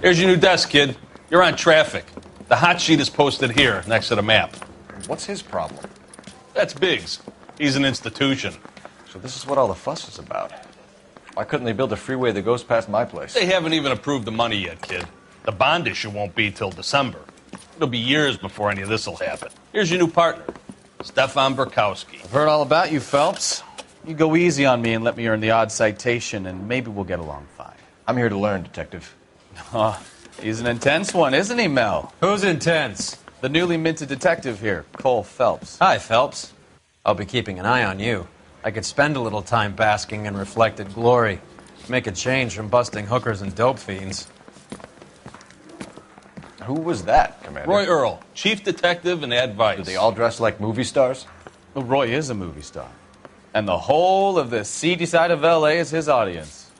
Here's your new desk, kid. You're on traffic. The hot sheet is posted here, next to the map. What's his problem? That's Biggs. He's an institution. So this is what all the fuss is about. Why couldn't they build a freeway that goes past my place? They haven't even approved the money yet, kid. The bond issue won't be till December. It'll be years before any of this will happen. Here's your new partner, Stefan Burkowski. I've heard all about you, Phelps. You go easy on me and let me earn the odd citation, and maybe we'll get along fine. I'm here to learn, Detective. Oh, he's an intense one, isn't he, Mel? Who's intense? The newly minted detective here, Cole Phelps. Hi, Phelps. I'll be keeping an eye on you. I could spend a little time basking in reflected glory. Make a change from busting hookers and dope fiends. Who was that, Commander? Roy Earl, chief detective and advice. Do they all dress like movie stars? Well, Roy is a movie star. And the whole of the seedy side of L.A. is his audience.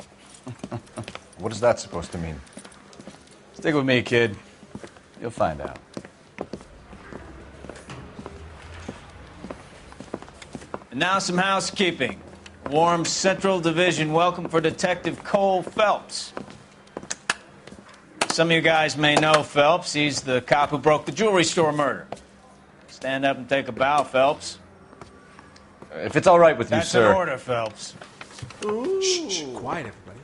What is that supposed to mean? Stick with me, kid. You'll find out. And now some housekeeping. Warm Central Division welcome for Detective Cole Phelps. Some of you guys may know Phelps. He's the cop who broke the jewelry store murder. Stand up and take a bow, Phelps. If it's all right with you, That's sir. an order, Phelps. Shh, quiet, everybody.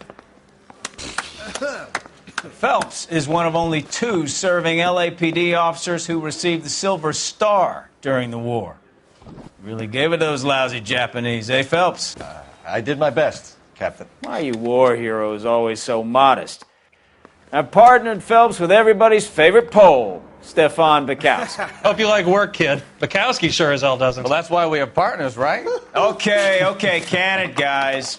Phelps is one of only 2 serving LAPD officers who received the Silver Star during the war. Really gave it those lousy Japanese, eh, Phelps? I did my best, Captain. Why are you war heroes always so modest? I've partnered Phelps with everybody's favorite Pole, Stefan Burkowski. Hope you like work, kid. Bukowski sure as hell doesn't. Well, that's why we have partners, right? Okay, can it, guys.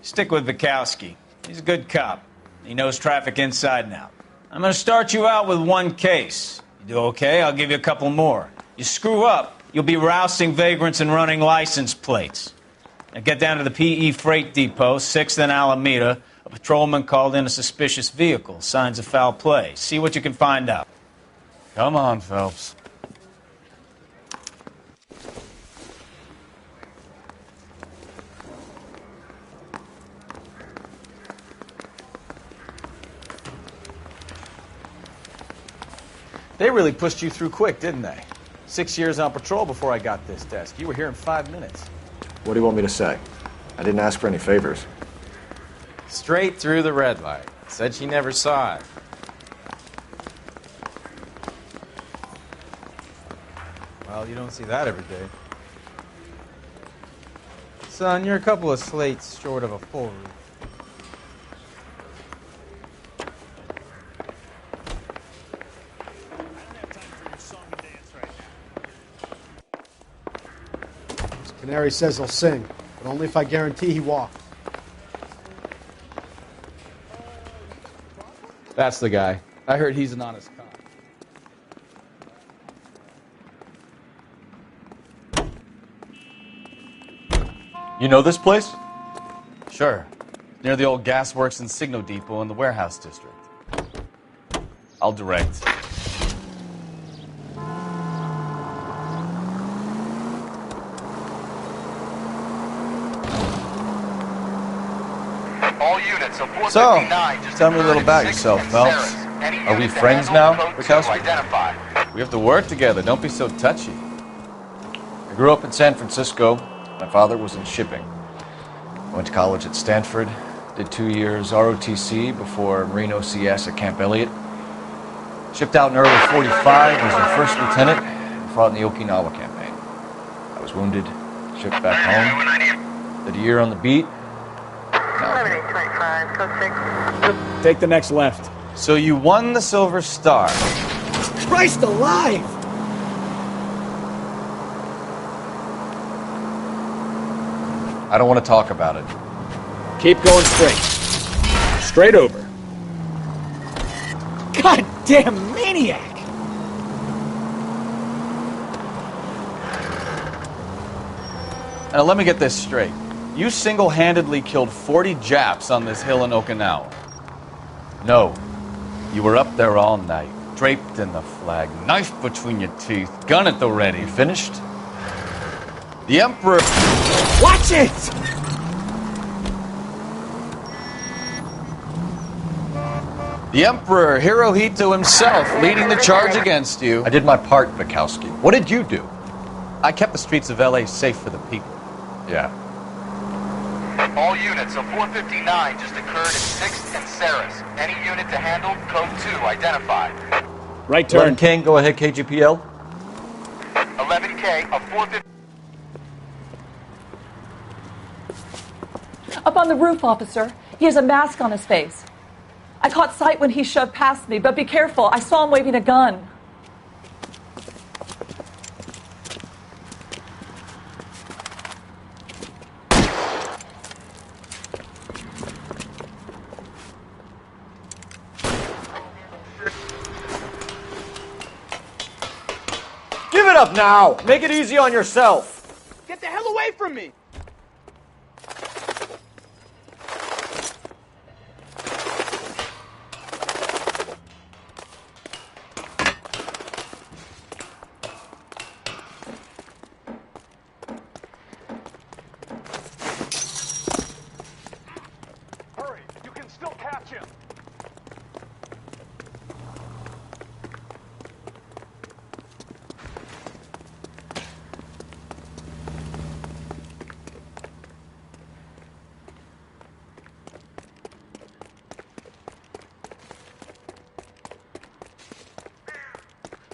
Stick with Burkowski. He's a good cop. He knows traffic inside and out. I'm going to start you out with 1 case. You do okay, I'll give you a couple more. You screw up, you'll be rousting vagrants and running license plates. Now get down to the PE Freight Depot, 6th and Alameda. A patrolman called in a suspicious vehicle. Signs of foul play. See what you can find out. Come on, Phelps. They really pushed you through quick, didn't they? 6 years on patrol before I got this desk. You were here in 5 minutes. What do you want me to say? I didn't ask for any favors. Straight through the red light. Said she never saw it. Well, you don't see that every day. Son, you're a couple of slates short of a full roof. Canary says he'll sing, but only if I guarantee he walked. That's the guy. I heard he's an honest cop. You know this place? Sure. Near the old gasworks and Signo Depot in the warehouse district. I'll direct. So, tell me a little about yourself, Phelps. Are we friends now, Burkowski? We have to work together. Don't be so touchy. I grew up in San Francisco. My father was in shipping. I went to college at Stanford, did 2 years ROTC before Marine OCS at Camp Elliott. Shipped out in early '45 as a first lieutenant and fought in the Okinawa campaign. I was wounded, shipped back home, did a year on the beat. Take the next left. So you won the Silver Star. Christ alive! I don't want to talk about it. Keep going straight. Straight over. Goddamn maniac! Now let me get this straight. You single-handedly killed 40 Japs on this hill in Okinawa. No. You were up there all night, draped in the flag, knife between your teeth, gun at the ready. Finished? The Emperor... Watch it! The Emperor Hirohito himself leading the charge against you. I did my part, Bukowski. What did you do? I kept the streets of L.A. safe for the people. Yeah. All units of 459 just occurred in 6th and Saris. Any unit to handle, code 2 identified. Right 11 turn. King, go ahead, KGPL. 11K of 450. Up on the roof, officer. He has a mask on his face. I caught sight when he shoved past me, but be careful. I saw him waving a gun. Give it up now! Make it easy on yourself! Get the hell away from me! Hurry, you can still catch him.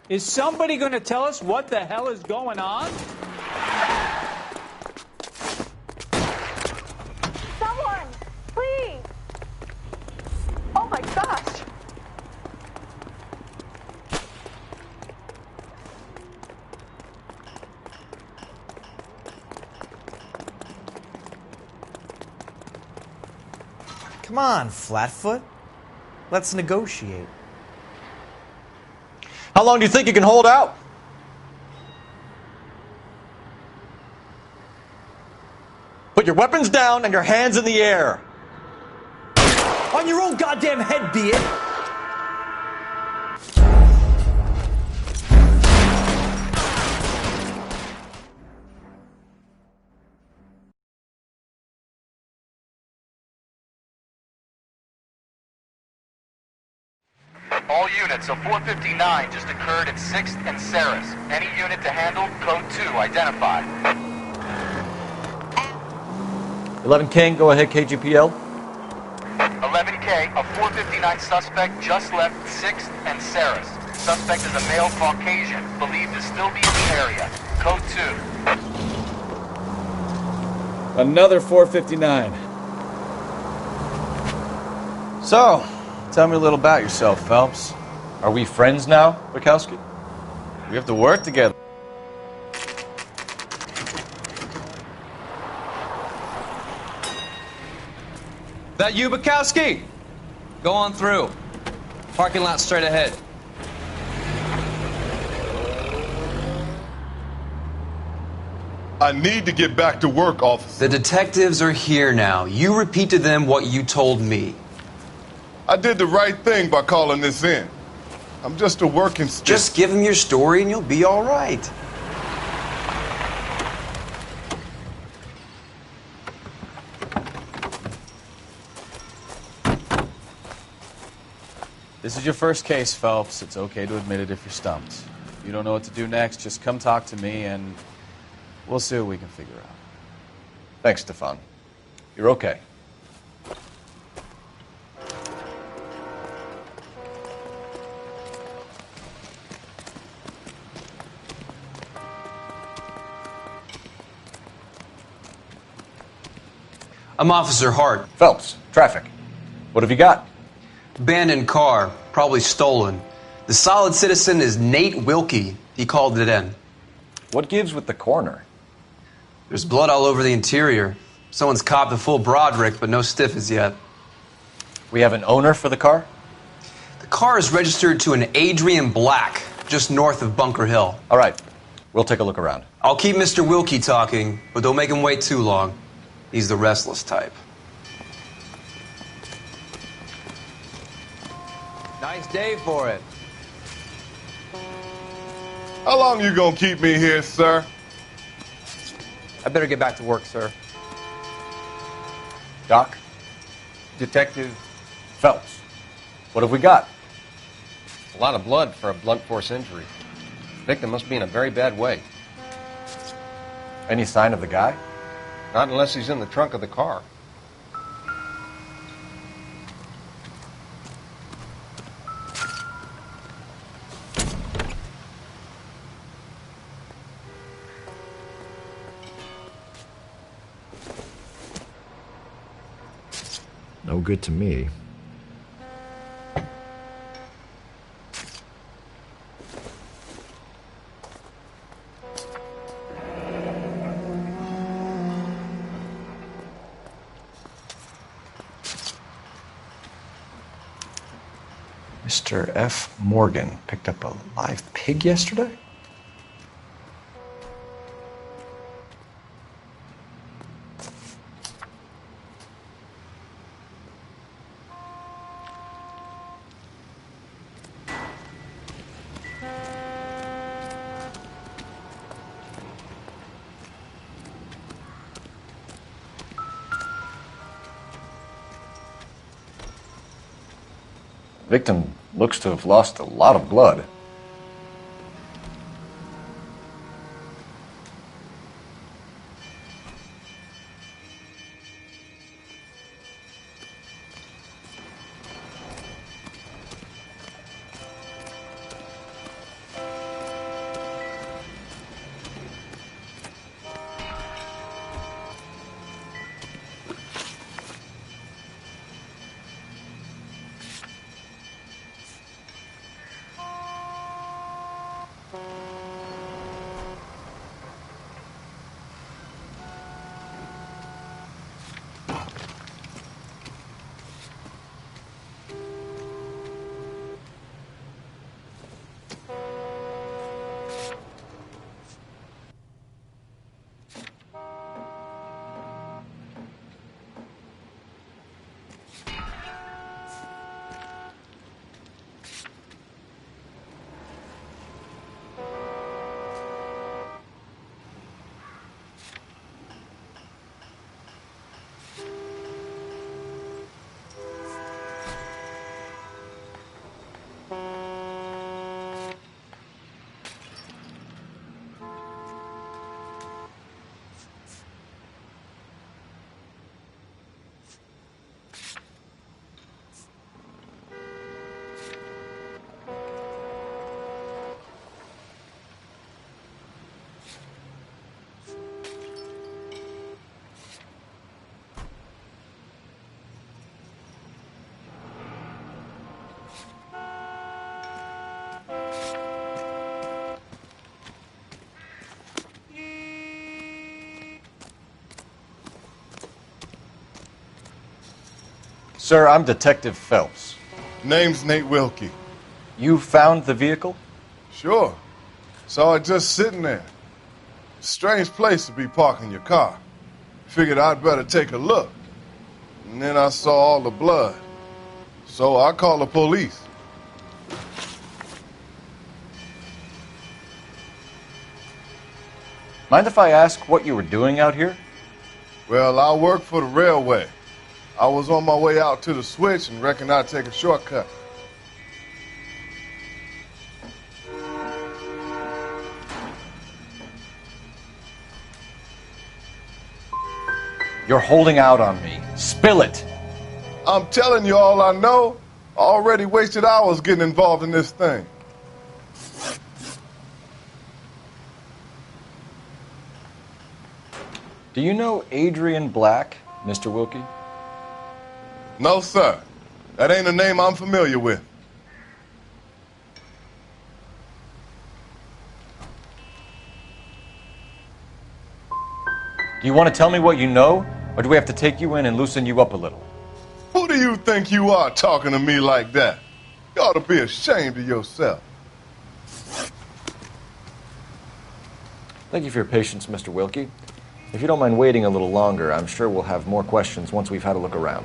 Is somebody going to tell us what the hell is going on? Someone! Please! Oh my gosh! Come on, Flatfoot. Let's negotiate. How long do you think you can hold out? Put your weapons down and your hands in the air. On your own goddamn head, be it. All units of 459 just occurred in 6th and Saris. Any unit to handle, code 2 identified. 11 King, go ahead, KGPL. 11K, a 459 suspect just left 6th and Saris. Suspect is a male Caucasian, believed to still be in the area. Code 2. Another 459. So, tell me a little about yourself, Phelps. Are we friends now, Bukowski? We have to work together. That you, Bukowski? Go on through. Parking lot straight ahead. I need to get back to work, officer. The detectives are here now. You repeat to them what you told me. I did the right thing by calling this in. I'm just a working stick. Just give them your story and you'll be all right. This is your first case, Phelps. It's okay to admit it if you're stumped. If you don't know what to do next, just come talk to me and we'll see what we can figure out. Thanks, Stefan. You're okay. I'm Officer Hart. Phelps, traffic. What have you got? Abandoned car, probably stolen. The solid citizen is Nate Wilkie. He called it in. What gives with the coroner? There's blood all over the interior. Someone's copped a full Broderick, but no stiff as yet. We have an owner for the car? The car is registered to an Adrian Black, just north of Bunker Hill. All right. We'll take a look around. I'll keep Mr. Wilkie talking, but don't make him wait too long. He's the restless type. Nice day for it. How long you gonna keep me here, sir? I better get back to work, sir. Doc? Detective Phelps. What have we got? A lot of blood for a blunt force injury. The victim must be in a very bad way. Any sign of the guy? Not unless he's in the trunk of the car. No good to me. Mr. F. Morgan picked up a live pig yesterday? Victim looks to have lost a lot of blood. Sir, I'm Detective Phelps. Name's Nate Wilkie. You found the vehicle? Sure. Saw it just sitting there. Strange place to be parking your car. Figured I'd better take a look. And then I saw all the blood. So I called the police. Mind if I ask what you were doing out here? Well, I work for the railway. I was on my way out to the switch and reckoned I'd take a shortcut. You're holding out on me. Spill it. I'm telling you all I know. I already wasted hours getting involved in this thing. Do you know Adrian Black, Mr. Wilkie? No, sir. That ain't a name I'm familiar with. Do you want to tell me what you know, or do we have to take you in and loosen you up a little? Who do you think you are talking to me like that? You ought to be ashamed of yourself. Thank you for your patience, Mr. Wilkie. If you don't mind waiting a little longer, I'm sure we'll have more questions once we've had a look around.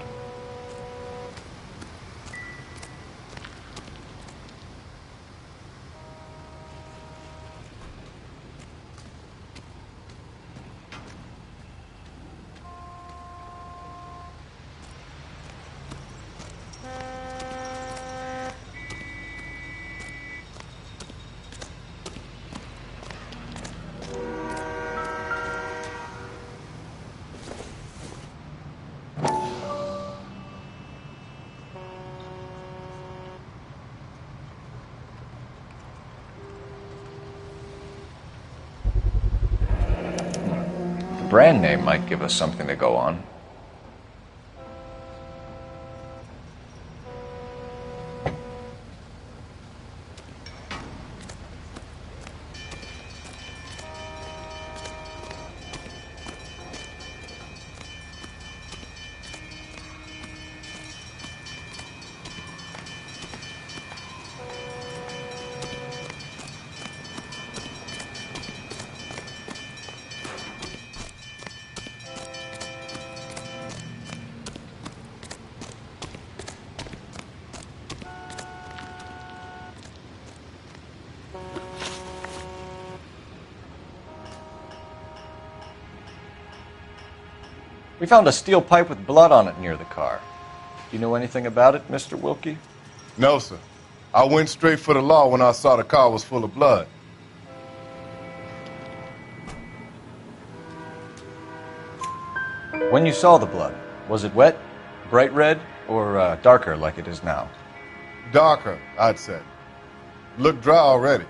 brand name might give us something to go on. We found a steel pipe with blood on it near the car. Do you know anything about it, Mr. Wilkie? No, sir. I went straight for the law when I saw the car was full of blood. When you saw the blood, was it wet, bright red, or darker like it is now? Darker, I'd say. Looked dry already.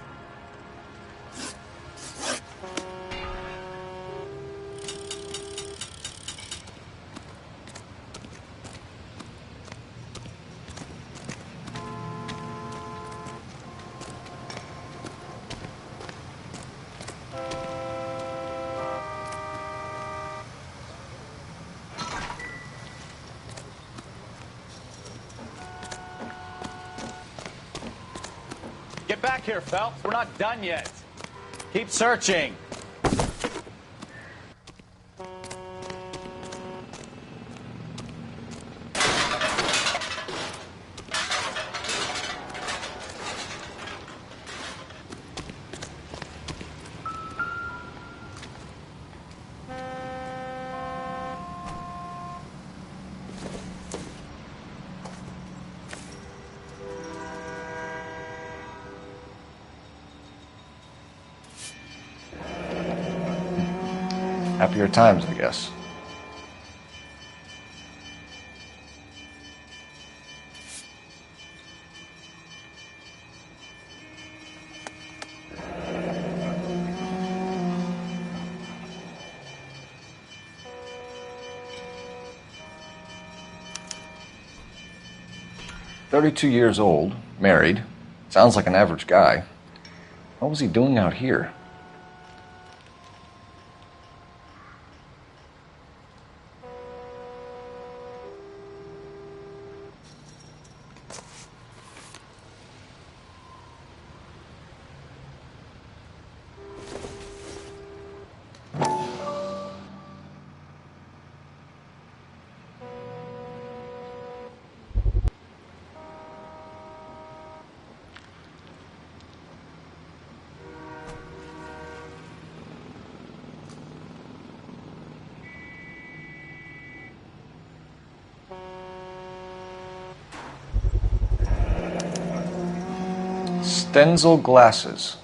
Get back here, Phelps. We're not done yet. Keep searching. Happier times, I guess. "32 years old, married. Sounds like an average guy. What was he doing out here?" Stenzel glasses.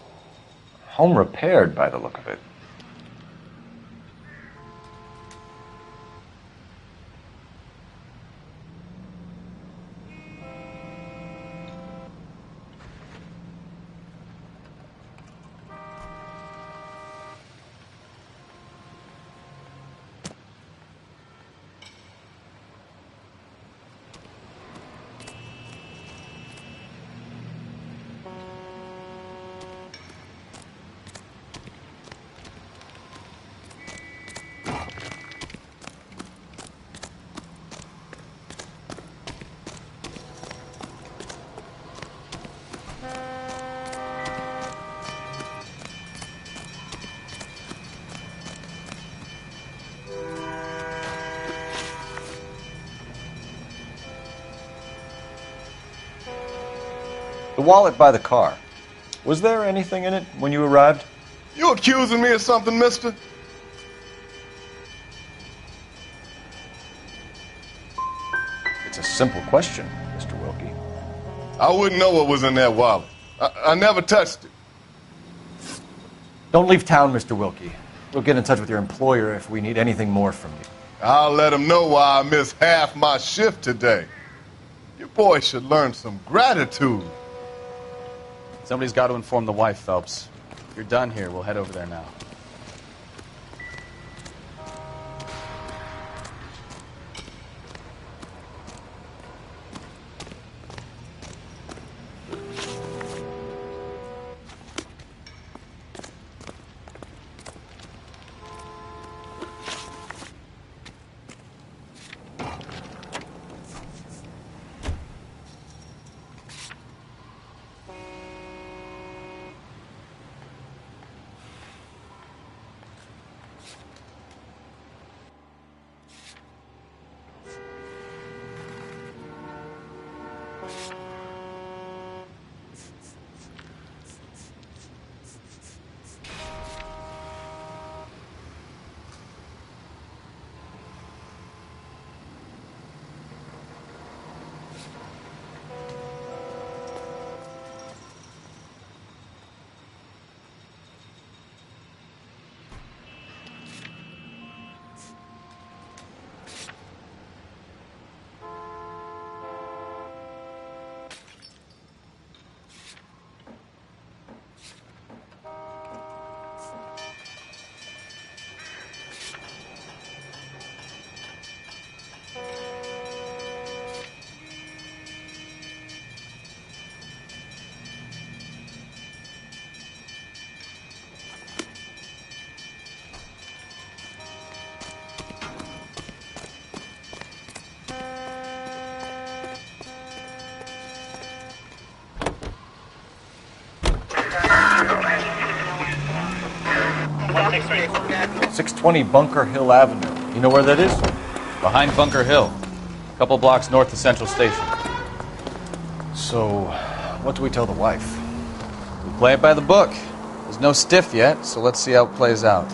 Home repaired by the look of it. The wallet by the car. Was there anything in it when you arrived? You accusing me of something, mister? It's a simple question, Mr. Wilkie. I wouldn't know what was in that wallet. I never touched it. Don't leave town, Mr. Wilkie. We'll get in touch with your employer if we need anything more from you. I'll let him know why I missed half my shift today. You boys should learn some gratitude. Somebody's got to inform the wife, Phelps. If you're done here, we'll head over there now. 620 Bunker Hill Avenue. You know where that is? Behind Bunker Hill. A couple blocks north of Central Station. So, what do we tell the wife? We play it by the book. There's no stiff yet, so let's see how it plays out.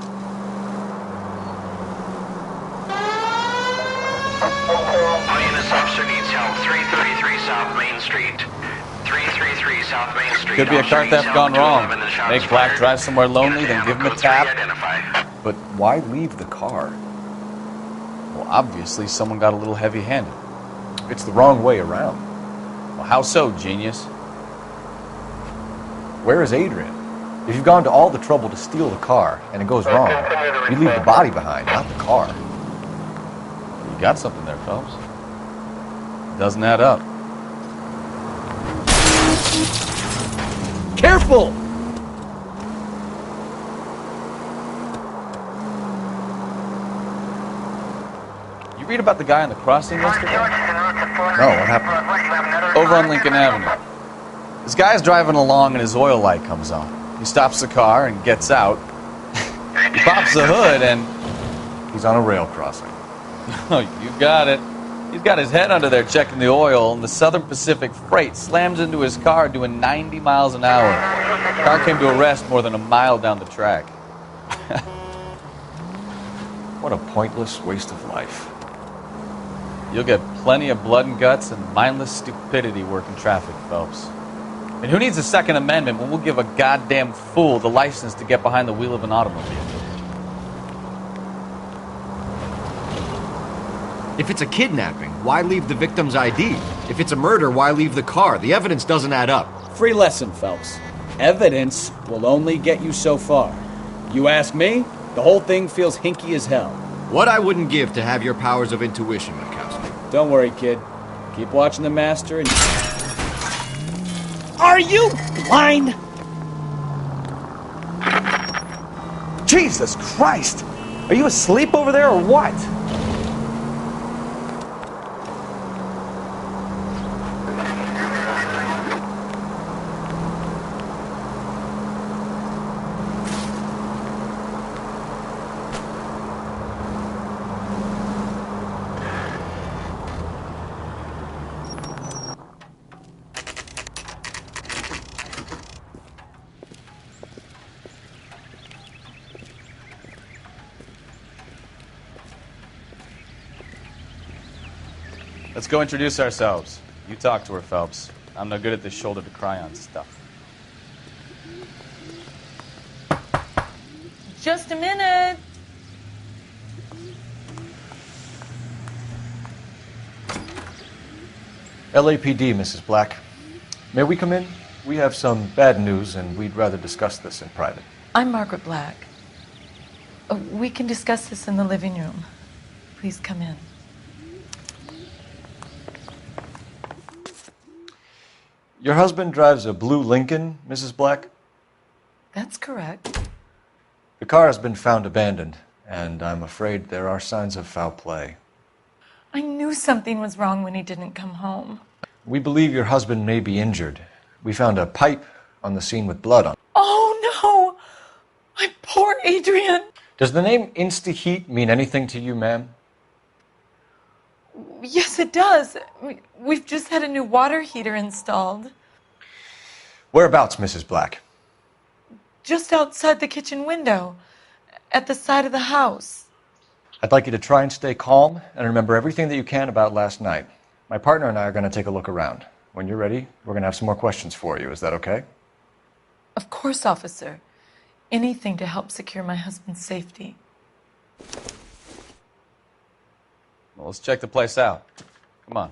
Officer needs help. 333 South Main Street. 333 South Main Street. Could be a car theft gone wrong. Make Black drive somewhere lonely, then give him a tap. But why leave the car? Well, obviously someone got a little heavy-handed. It's the wrong way around. Well, how so, genius? Where is Adrian? If you've gone to all the trouble to steal the car and it goes wrong, you leave the body behind, not the car. You got something there, Phelps. Doesn't add up. Careful! You read about the guy on the crossing yesterday? No, what happened? Over on Lincoln Avenue. This guy's driving along and his oil light comes on. He stops the car and gets out. He pops the hood and... He's on a rail crossing. Oh, you got it. He's got his head under there checking the oil, and the Southern Pacific Freight slams into his car doing 90 miles an hour. The car came to a rest more than a mile down the track. What a pointless waste of life. You'll get plenty of blood and guts and mindless stupidity working traffic, Phelps. And who needs a Second Amendment when we'll give a goddamn fool the license to get behind the wheel of an automobile? If it's a kidnapping, why leave the victim's ID? If it's a murder, why leave the car? The evidence doesn't add up. Free lesson, Phelps. Evidence will only get you so far. You ask me, the whole thing feels hinky as hell. What I wouldn't give to have your powers of intuition, Mikowski. Don't worry, kid. Keep watching the master and... Are you blind? Jesus Christ! Are you asleep over there or what? Let's go introduce ourselves. You talk to her, Phelps. I'm no good at this shoulder to cry on stuff. Just a minute. LAPD, Mrs. Black. May we come in? We have some bad news, and we'd rather discuss this in private. I'm Margaret Black. We can discuss this in the living room. Please come in. Your husband drives a blue Lincoln, Mrs. Black? That's correct. The car has been found abandoned, and I'm afraid there are signs of foul play. I knew something was wrong when he didn't come home. We believe your husband may be injured. We found a pipe on the scene with blood on it. Oh, no! My poor Adrian! Does the name Insta-Heat mean anything to you, ma'am? Yes, it does. We've just had a new water heater installed. Whereabouts, Mrs. Black? Just outside the kitchen window, at the side of the house. I'd like you to try and stay calm and remember everything that you can about last night. My partner and I are going to take a look around. When you're ready, we're going to have some more questions for you. Is that okay? Of course, officer. Anything to help secure my husband's safety. Well, let's check the place out. Come on.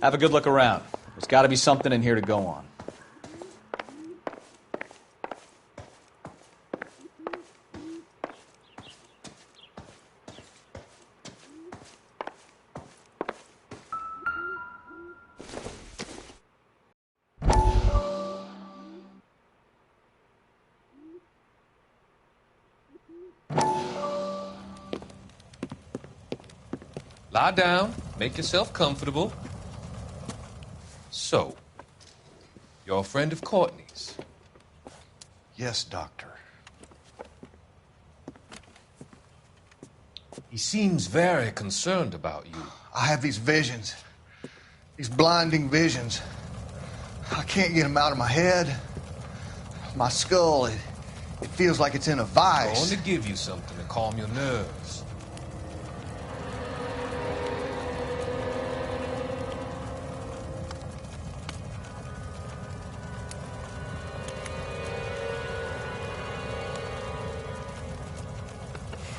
Have a good look around. There's got to be something in here to go on. Lie down, make yourself comfortable. So, you're a friend of Courtney's. Yes, doctor. He seems very concerned about you. I have these visions. These blinding visions. I can't get them out of my head. My skull, it feels like it's in a I'm vice. going to give you something to calm your nerves.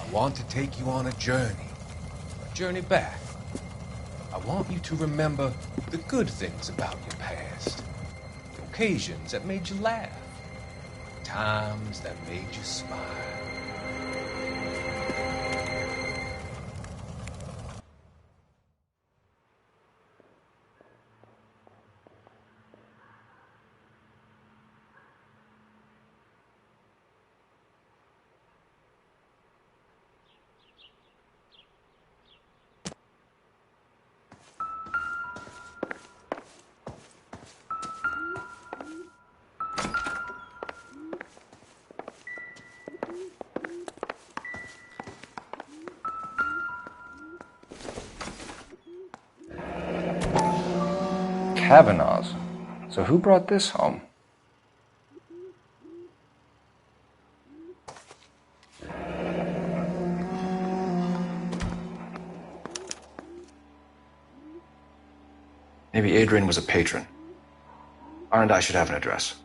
I want to take you on a journey back. I want you to remember the good things about your past, the occasions that made you laugh, the times that made you smile. Kavanaugh's. So who brought this home? Maybe Adrian was a patron. R&I should have an address.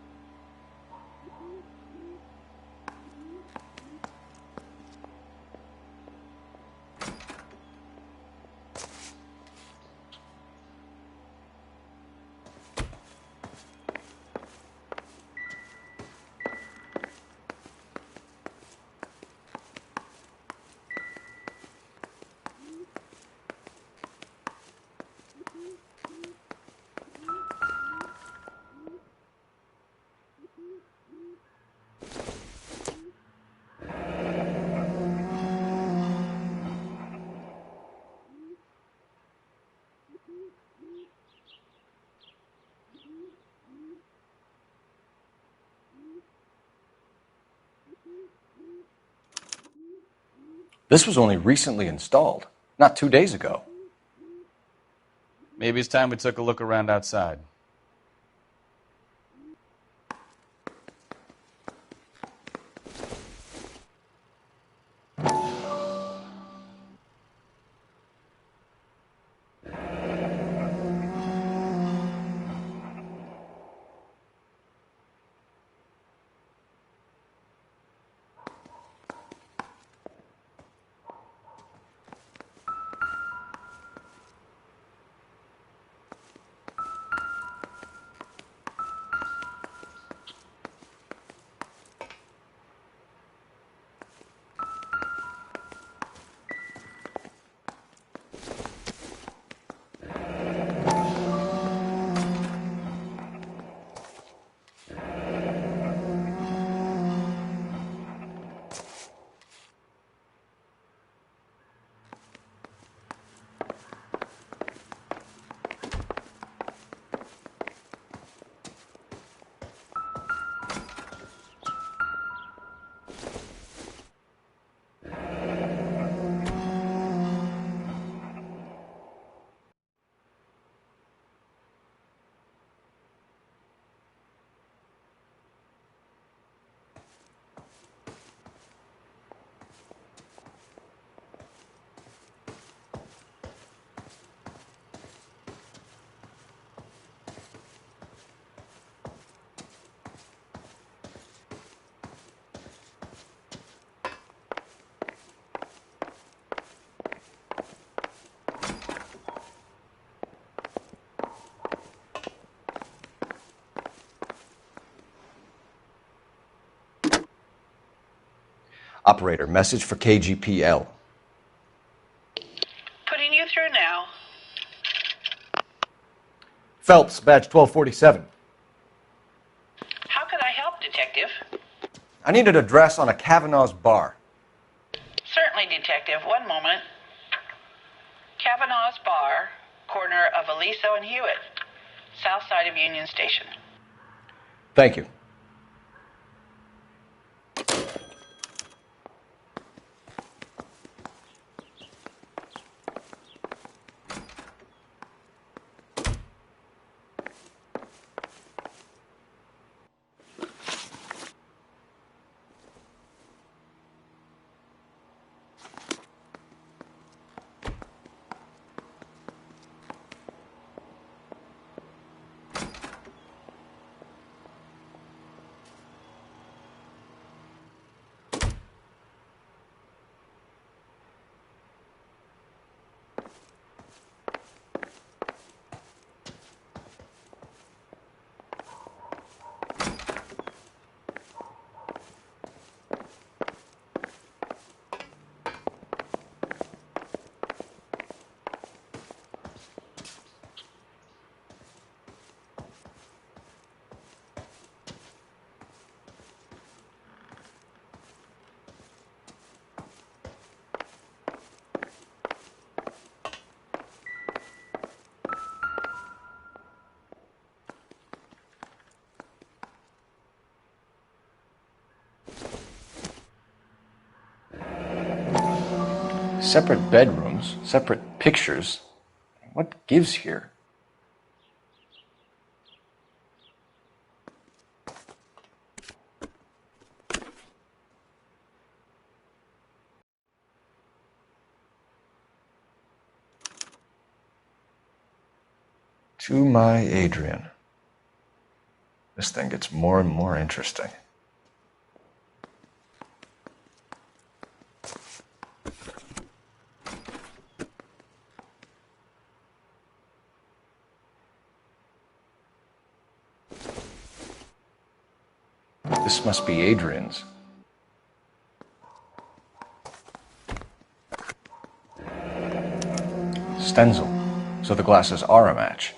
This was only recently installed, not 2 days ago. Maybe it's time we took a look around outside. Operator, message for KGPL. Putting you through now. Phelps, badge 1247. How can I help, Detective? I need an address on a Kavanaugh's bar. Certainly, Detective. One moment. Kavanaugh's Bar, corner of Aliso and Hewitt, south side of Union Station. Thank you. Separate bedrooms, separate pictures. What gives here? To my Adrian. This thing gets more and more interesting. This must be Adrian's. Stencil. So the glasses are a match.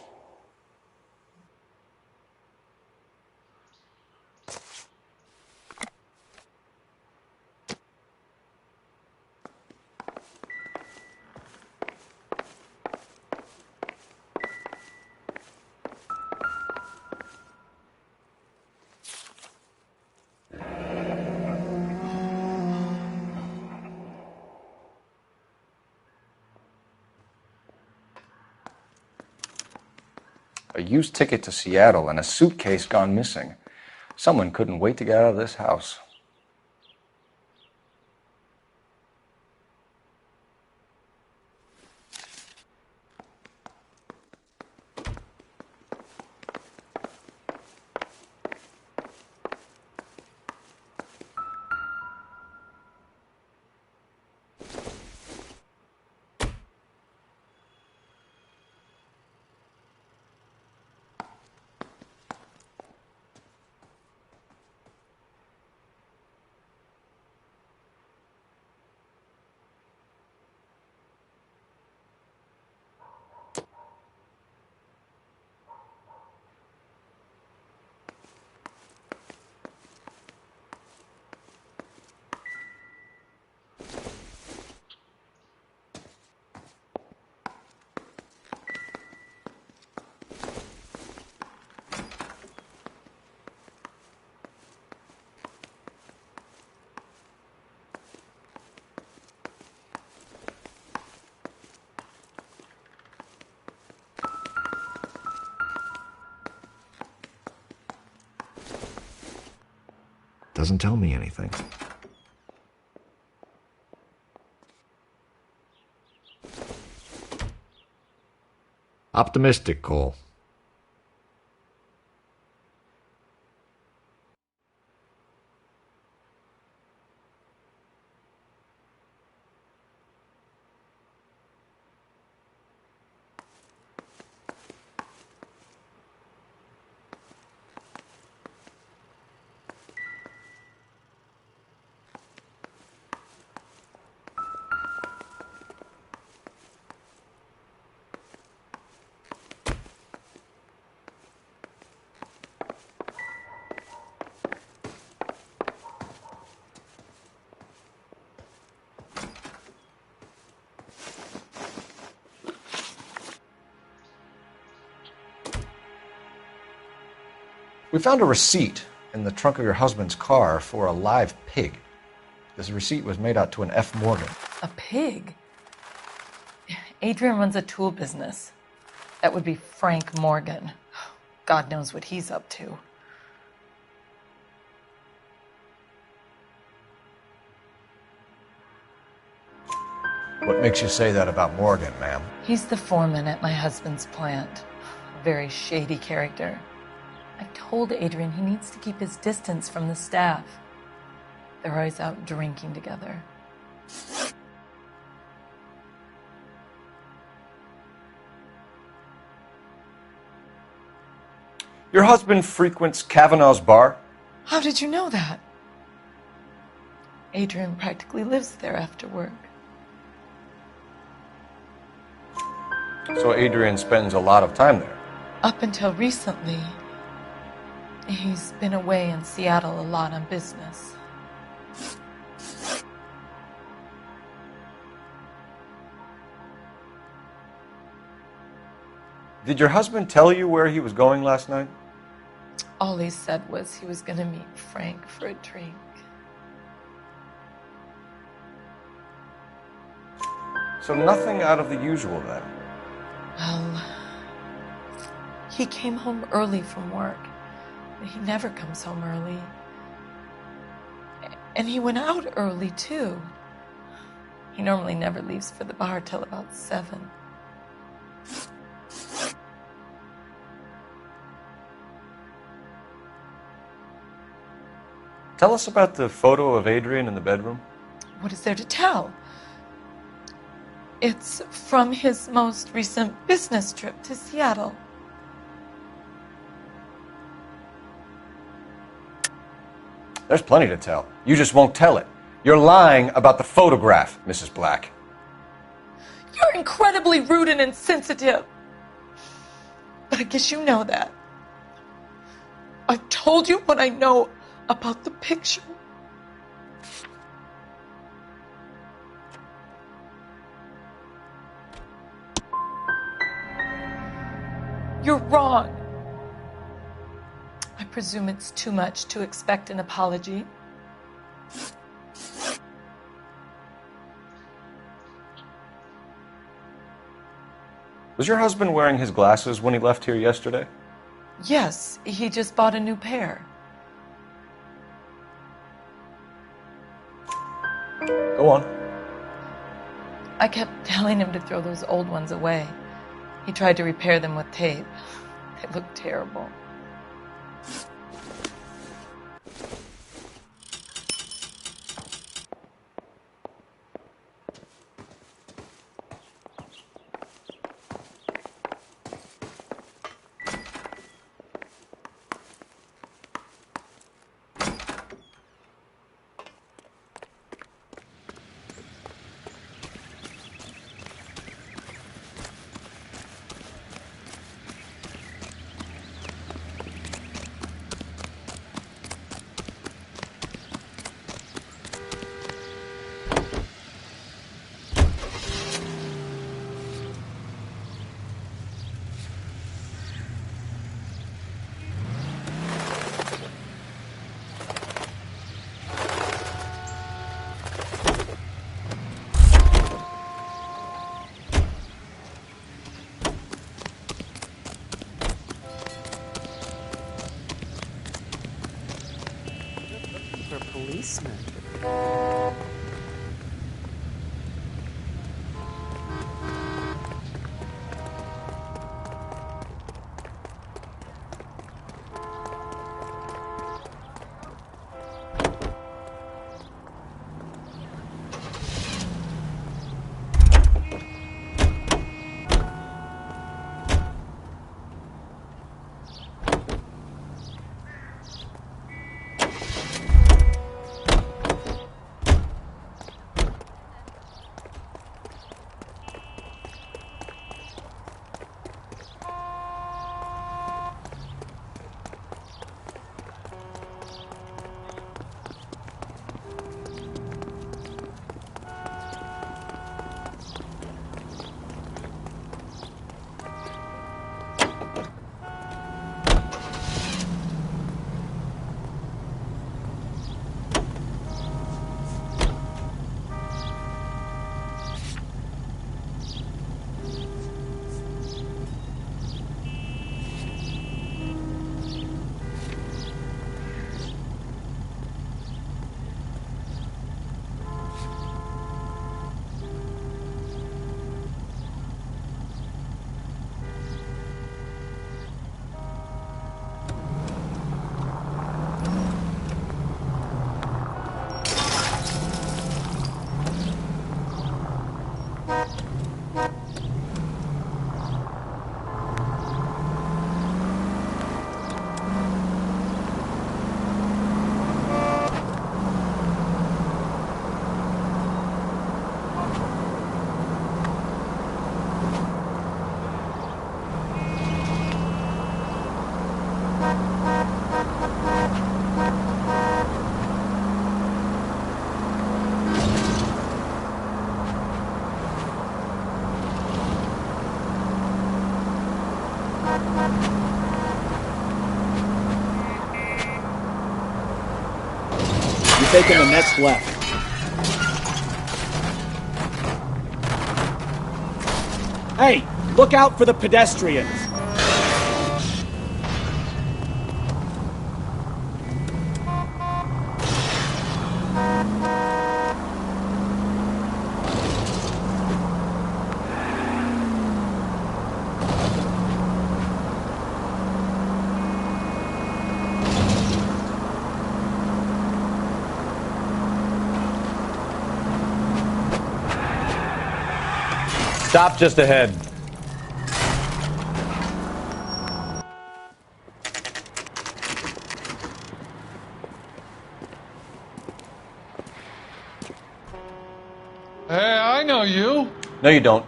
A used ticket to Seattle and a suitcase gone missing. Someone couldn't wait to get out of this house. Doesn't tell me anything. Optimistic, Cole. We found a receipt in the trunk of your husband's car for a live pig. This receipt was made out to an F. Morgan. A pig? Adrian runs a tool business. That would be Frank Morgan. God knows what he's up to. What makes you say that about Morgan, ma'am? He's the foreman at my husband's plant. A very shady character. I told Adrian he needs to keep his distance from the staff. They're always out drinking together. Your husband frequents Kavanaugh's bar? How did you know that? Adrian practically lives there after work. So Adrian spends a lot of time there? Up until recently, he's been away in Seattle a lot on business. Did your husband tell you where he was going last night? All he said was he was going to meet Frank for a drink. So nothing out of the usual then. Well, he came home early from work. He never comes home early. And he went out early, too. He normally never leaves for the bar till about 7. Tell us about the photo of Adrian in the bedroom. What is there to tell? It's from his most recent business trip to Seattle. There's plenty to tell. You just won't tell it. You're lying about the photograph, Mrs. Black. You're incredibly rude and insensitive. But I guess you know that. I've told you what I know about the picture. You're wrong. I presume it's too much to expect an apology. Was your husband wearing his glasses when he left here yesterday? Yes, he just bought a new pair. Go on. I kept telling him to throw those old ones away. He tried to repair them with tape. They looked terrible. Policeman. You're taking the next left. Hey, look out for the pedestrians. Stop just ahead. Hey, I know you. No, you don't.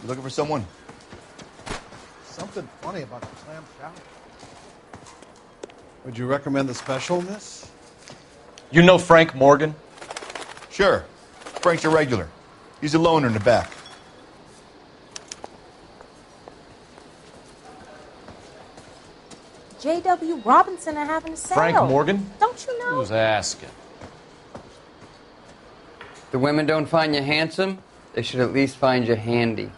You looking for someone? Something funny about the clam chowder. Would you recommend the special, miss? You know Frank Morgan? Sure. Frank's a regular. He's a loner in the back. J.W. Robinson are having a sale. Frank Morgan? Don't you know? Who's asking? The women don't find you handsome, they should at least find you handy.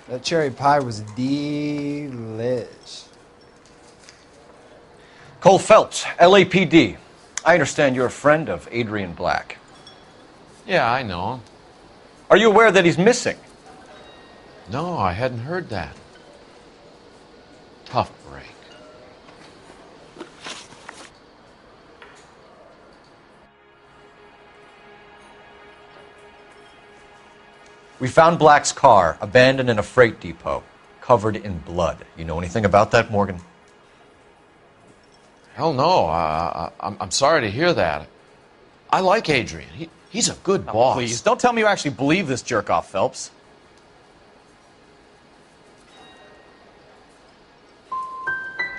That cherry pie was delish. Cole Phelps, LAPD. I understand you're a friend of Adrian Black. Yeah, I know him. Are you aware that he's missing? No, I hadn't heard that. Tough break. We found Black's car abandoned in a freight depot, covered in blood. You know anything about that, Morgan? Hell no. I'm sorry to hear that. I like Adrian. He's a good boss. Please, don't tell me you actually believe this jerk-off, Phelps.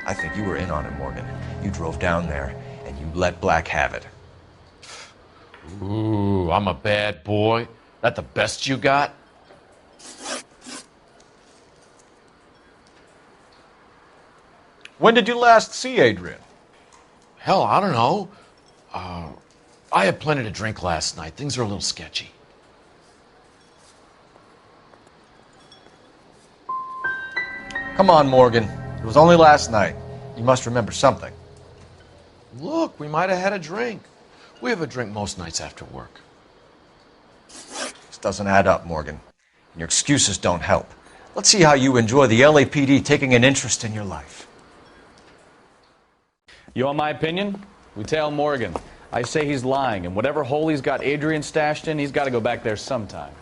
I think you were in on it, Morgan. You drove down there, and you let Black have it. Ooh, I'm a bad boy. That the best you got? When did you last see Adrian? Hell, I don't know. I had plenty to drink last night. Things are a little sketchy. Come on, Morgan. It was only last night. You must remember something. Look, we might have had a drink. We have a drink most nights after work. This doesn't add up, Morgan. And your excuses don't help. Let's see how you enjoy the LAPD taking an interest in your life. You want my opinion? We tail Morgan. I say he's lying, and whatever hole he's got Adrian stashed in, he's got to go back there sometime.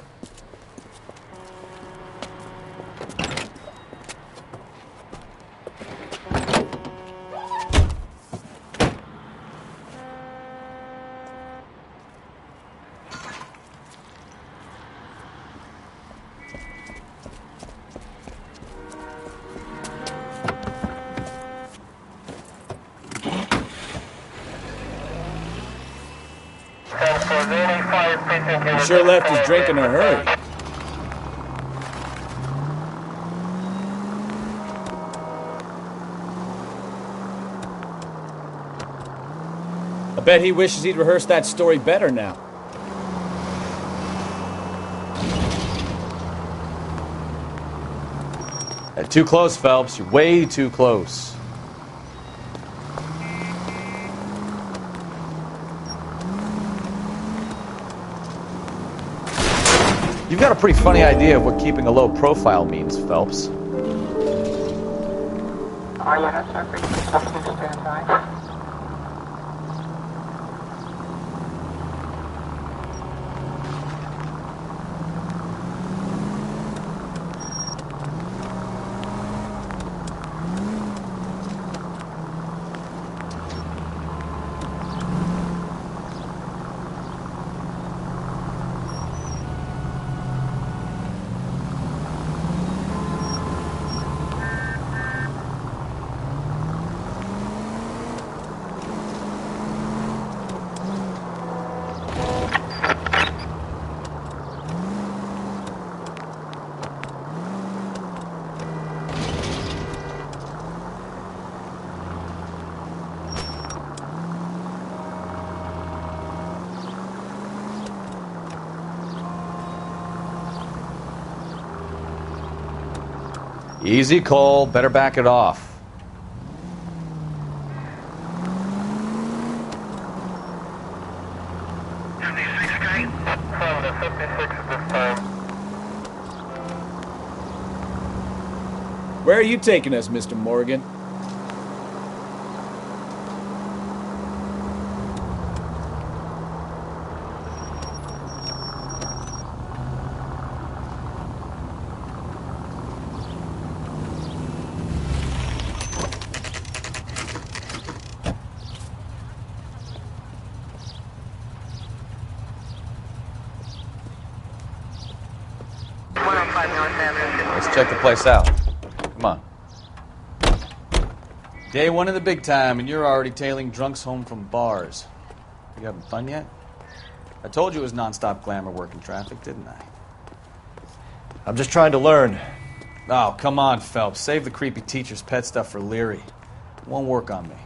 He sure left his drink in a hurry. I bet he wishes he'd rehearsed that story better now. Too close, Phelps. You're way too close. You've got a pretty funny idea of what keeping a low profile means, Phelps. Are you not suffering? Stand by. Easy, Cole. Better back it off. Where are you taking us, Mr. Morgan? Let's check the place out. Come on. Day one of the big time, and you're already tailing drunks home from bars. You having fun yet? I told you it was non-stop glamour work in traffic, didn't I? I'm just trying to learn. Oh, come on, Phelps. Save the creepy teacher's pet stuff for Leary. It won't work on me.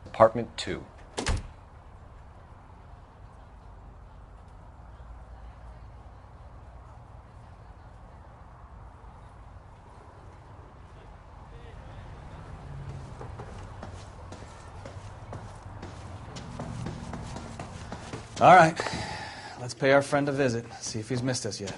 Apartment 2. All right. Let's pay our friend a visit. See if he's missed us yet.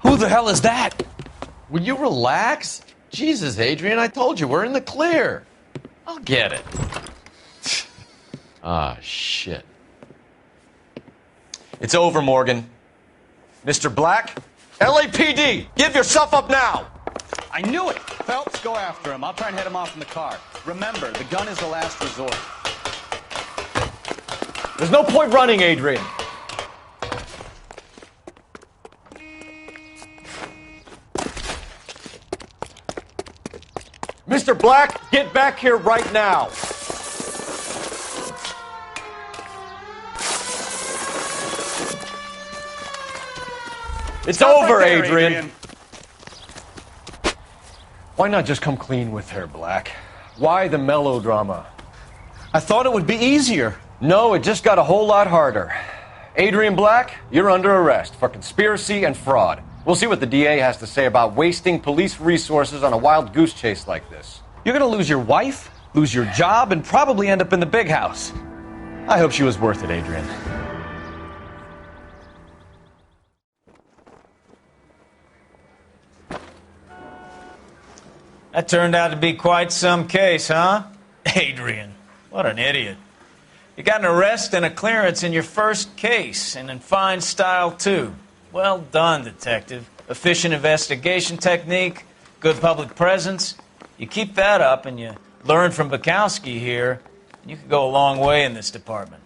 Who the hell is that? Will you relax? Jesus, Adrian, I told you, we're in the clear. I'll get it. Ah, shit. It's over, Morgan. Mr. Black, LAPD, give yourself up now! I knew it! Phelps, go after him. I'll try and head him off in the car. Remember, the gun is the last resort. There's no point running, Adrian. Mr. Black, get back here right now. It's over, right there, Adrian. Why not just come clean with her, Black? Why the melodrama? I thought it would be easier. No, it just got a whole lot harder. Adrian Black, you're under arrest for conspiracy and fraud. We'll see what the DA has to say about wasting police resources on a wild goose chase like this. You're gonna lose your wife, lose your job, and probably end up in the big house. I hope she was worth it, Adrian. That turned out to be quite some case, huh? Adrian, what an idiot. You got an arrest and a clearance in your first case, and in fine style, too. Well done, detective. Efficient investigation technique, good public presence. You keep that up and you learn from Bukowski here, and you could go a long way in this department.